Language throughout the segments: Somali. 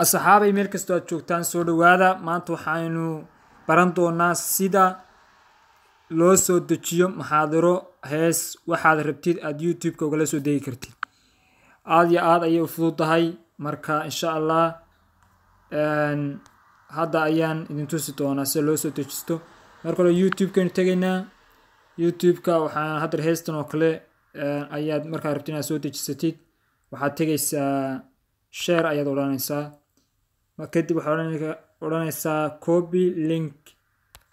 asxaabay meel kastoo aad joogtaan soo dhawaada. maanta waxaanu baran doonaa sida loo soo dejiyo maxaadaro hees waxaad rabtid aad YouTube-ka ugala soo degi kartid. aad iyo aad ayay u fududahay, marka insha Allah hadda ayaan idin tusi doonaa sida loo soo dejisto. marka hore YouTube-kan tagaynaa. YouTube-ka waxaan hadda heestan oo kale ayaad markaa rabtid inaad soo dejisatid, waxaad tagaysaa share ayaad odhanaysaa. kadib waxaad odhanaysaa copy link,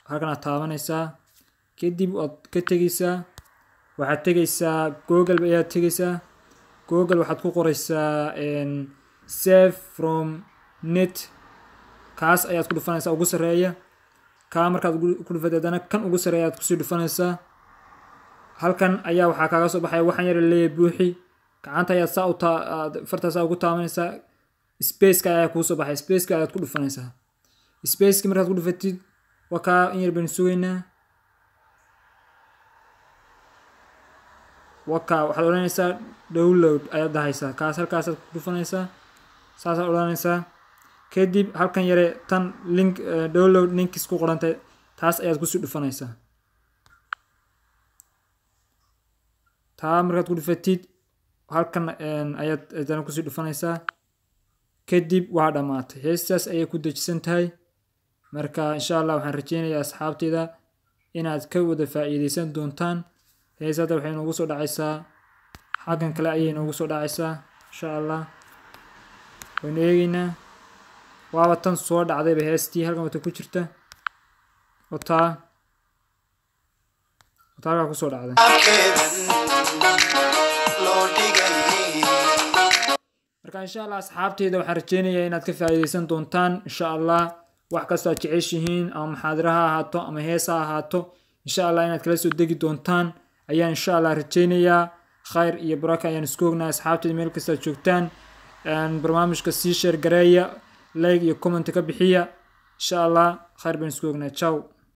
halkan aad taabanaysaa. kadib waad ka tegaysaa, waxaad tegaysaa Google ayaad tegaysaa. Google waxaad ku qoraysaa save from net, kaas ayaad ku dhufanaysaa ugu sareeya. kaa markaad ku dhufatay haddana kan ugu sareeya aad kusii dhufanaysaa. halkan ayaa waxaa kaaga soo baxaya waxaan yar leeyahay buuxi. gacanta ayaad saa fartaas ugu taabanaysaa, space-ka ayaa kuu soo baxay, space-ka ayaad ku dhufanaysaa. space-ka markaad ku dhufatid waa kaa in yar baan sugaynaa. waka waxaad odhanaysaa download ayaad dhahaysaa, kaas halkaasaad ku dhufanaysaa, saasaad odhanaysaa. kadib halkan yare tan link download links ku qorantay taas ayaad kusii dhufanaysaa. taa markaad ku dhufatid halkan ayaad adana kusii dhufanaysaa. kadib waa dhamaatay, heestaas ayay ku dejisan tahay. marka insha Allah waxaan rajeynayaa asxaabtayda inaad ka wada faa'iideysan doontaan. heesada waxay noogu soo dhacaysaa xaggan kale ayay noogu soo dhacaysaa insha Allah. waan eegaynaa, waaba tan soo dhacdayba heestii halkan wata ku jirta wataa halkaa kusoo dhacday. marka insha Allah asxaabtayda waxaan rajeynayaa inaad ka faa'iideysan doontaan insha Allah. wax kastoo aad jeceshihiin ama maxaadaraha ahaato ama heesa ahaato, insha Allah inaad kala soo degi doontaan ayaan insha Allah rajeynayaa. khayr iyo baraka ayaan isku ognahay asxaabtayda meel kasta aad joogtaan. barnaamijka sii share gareeya, like iyo comment ka bixiya insha Allah. khayr baan isku ognahay. ciao.